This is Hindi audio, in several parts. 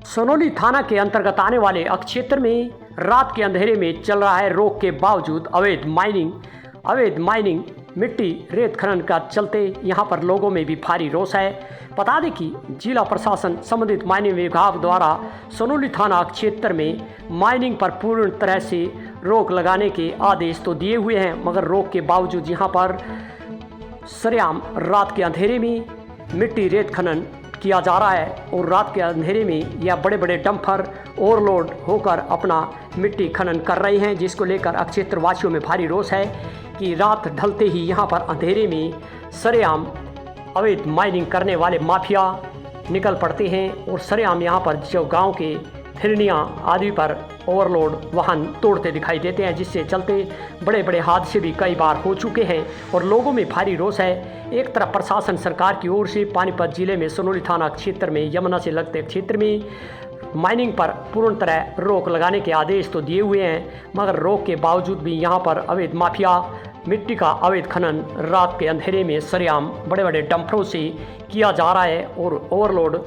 सोनोली थाना के अंतर्गत आने वाले क्षेत्र में रात के अंधेरे में चल रहा है रोक के बावजूद अवैध माइनिंग मिट्टी रेत खनन का चलते यहां पर लोगों में भी भारी रोष है। बता दें कि जिला प्रशासन संबंधित माइनिंग विभाग द्वारा सोनोली थाना क्षेत्र में माइनिंग पर पूर्ण तरह से रोक लगाने के आदेश तो दिए हुए हैं, मगर रोक के बावजूद यहां पर सरेआम रात के अंधेरे में मिट्टी रेत खनन किया जा रहा है और रात के अंधेरे में यह बड़े बड़े डंपर ओवरलोड होकर अपना मिट्टी खनन कर रहे हैं, जिसको लेकर क्षेत्र वासियों में भारी रोष है कि रात ढलते ही यहां पर अंधेरे में सरेआम अवैध माइनिंग करने वाले माफिया निकल पड़ते हैं और सरेआम यहां पर जो गांव के फिरनियाँ आदि पर ओवरलोड वाहन तोड़ते दिखाई देते हैं, जिससे चलते बड़े बड़े हादसे भी कई बार हो चुके हैं और लोगों में भारी रोष है। एक तरफ प्रशासन सरकार की ओर से पानीपत जिले में सोनोली थाना क्षेत्र में यमुना से लगते क्षेत्र में माइनिंग पर पूर्ण तरह रोक लगाने के आदेश तो दिए हुए हैं, मगर रोक के बावजूद भी यहां पर अवैध माफिया मिट्टी का अवैध खनन रात के अंधेरे में सरेआम बड़े बड़े डंपरों से किया जा रहा है और ओवरलोड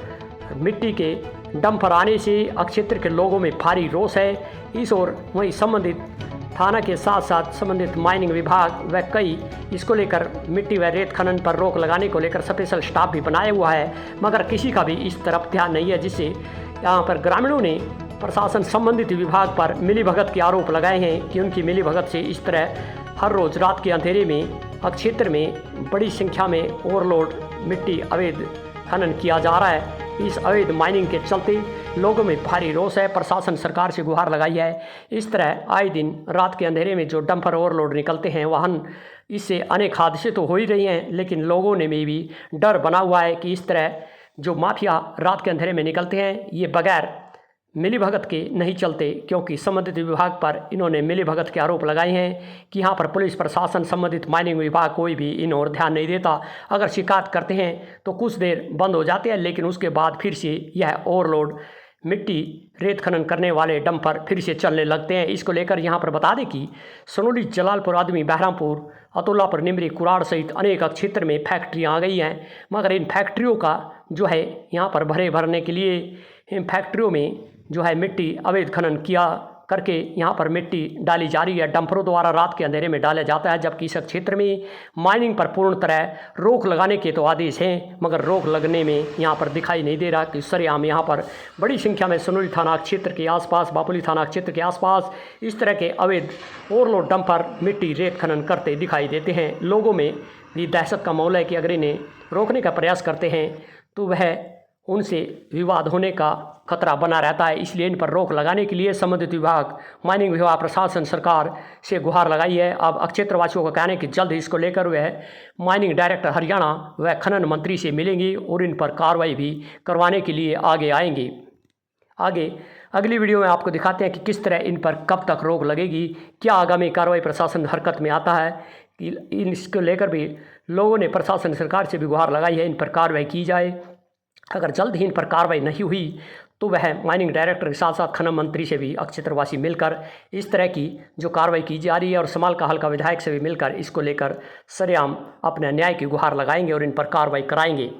मिट्टी के डंपर आने से क्षेत्र के लोगों में भारी रोष है। इस ओर वहीं संबंधित थाना के साथ साथ संबंधित माइनिंग विभाग व कई इसको लेकर मिट्टी व रेत खनन पर रोक लगाने को लेकर स्पेशल स्टाफ भी बनाया हुआ है, मगर किसी का भी इस तरफ ध्यान नहीं है, जिससे यहाँ पर ग्रामीणों ने प्रशासन संबंधित विभाग पर मिलीभगत के आरोप लगाए हैं कि उनकी मिलीभगत से इस तरह हर रोज़ रात के अंधेरे में क्षेत्र में बड़ी संख्या में ओवरलोड मिट्टी अवैध खनन किया जा रहा है। इस अवैध माइनिंग के चलते लोगों में भारी रोष है। प्रशासन सरकार से गुहार लगाई है। इस तरह आए दिन रात के अंधेरे में जो डंपर ओवरलोड निकलते हैं वाहन, इससे अनेक हादसे तो हो ही रही हैं, लेकिन लोगों ने में भी डर बना हुआ है कि इस तरह जो माफिया रात के अंधेरे में निकलते हैं ये बगैर मिलीभगत के नहीं चलते, क्योंकि संबंधित विभाग पर इन्होंने मिलीभगत के आरोप लगाए हैं कि यहाँ पर पुलिस प्रशासन संबंधित माइनिंग विभाग कोई भी इन ओर ध्यान नहीं देता। अगर शिकायत करते हैं तो कुछ देर बंद हो जाते हैं, लेकिन उसके बाद फिर से यह ओवरलोड मिट्टी रेत खनन करने वाले डंपर फिर से चलने लगते हैं। इसको लेकर यहाँ पर बता दें कि सोनोली, जलालपुर, आदमी, बहरामपुर, अतुल्लापुर, निमरी, कुराड़ सहित अनेक क्षेत्र में फैक्ट्रियाँ आ गई हैं, मगर इन फैक्ट्रियों का जो है यहाँ पर भरने के लिए इन फैक्ट्रियों में जो है मिट्टी अवैध खनन किया करके यहाँ पर मिट्टी डाली जा रही है। डंपरों द्वारा रात के अंधेरे में डाला जाता है, जबकि इस क्षेत्र में माइनिंग पर पूर्ण तरह रोक लगाने के तो आदेश हैं, मगर रोक लगने में यहाँ पर दिखाई नहीं दे रहा कि सरेआम यहाँ पर बड़ी संख्या में सोनोली थाना क्षेत्र के आसपास, बापुली थाना क्षेत्र के आसपास इस तरह के अवैध ओवरलोड डंपर मिट्टी रेत खनन करते दिखाई देते हैं। लोगों में भी दहशत का माहौल है कि अगर इन्हें रोकने का प्रयास करते हैं तो वह उनसे विवाद होने का खतरा बना रहता है। इसलिए इन पर रोक लगाने के लिए संबंधित विभाग, माइनिंग विभाग, प्रशासन सरकार से गुहार लगाई है। अब क्षेत्रवासियों का कहना है कि जल्द इसको लेकर वह माइनिंग डायरेक्टर हरियाणा व खनन मंत्री से मिलेंगे और इन पर कार्रवाई भी करवाने के लिए आगे आएंगे। आगे अगली वीडियो में आपको दिखाते हैं कि किस तरह इन पर कब तक रोक लगेगी, क्या आगामी कार्रवाई प्रशासन हरकत में आता है। कि इसको लेकर भी लोगों ने प्रशासन सरकार से भी गुहार लगाई है, इन पर कार्रवाई की जाए। अगर जल्द ही इन पर कार्रवाई नहीं हुई तो वह माइनिंग डायरेक्टर के साथ साथ खनन मंत्री से भी क्षेत्रवासी मिलकर इस तरह की जो कार्रवाई की जा रही है और समाल का हल्का विधायक से भी मिलकर इसको लेकर सरेआम अपने न्याय की गुहार लगाएंगे और इन पर कार्रवाई कराएंगे।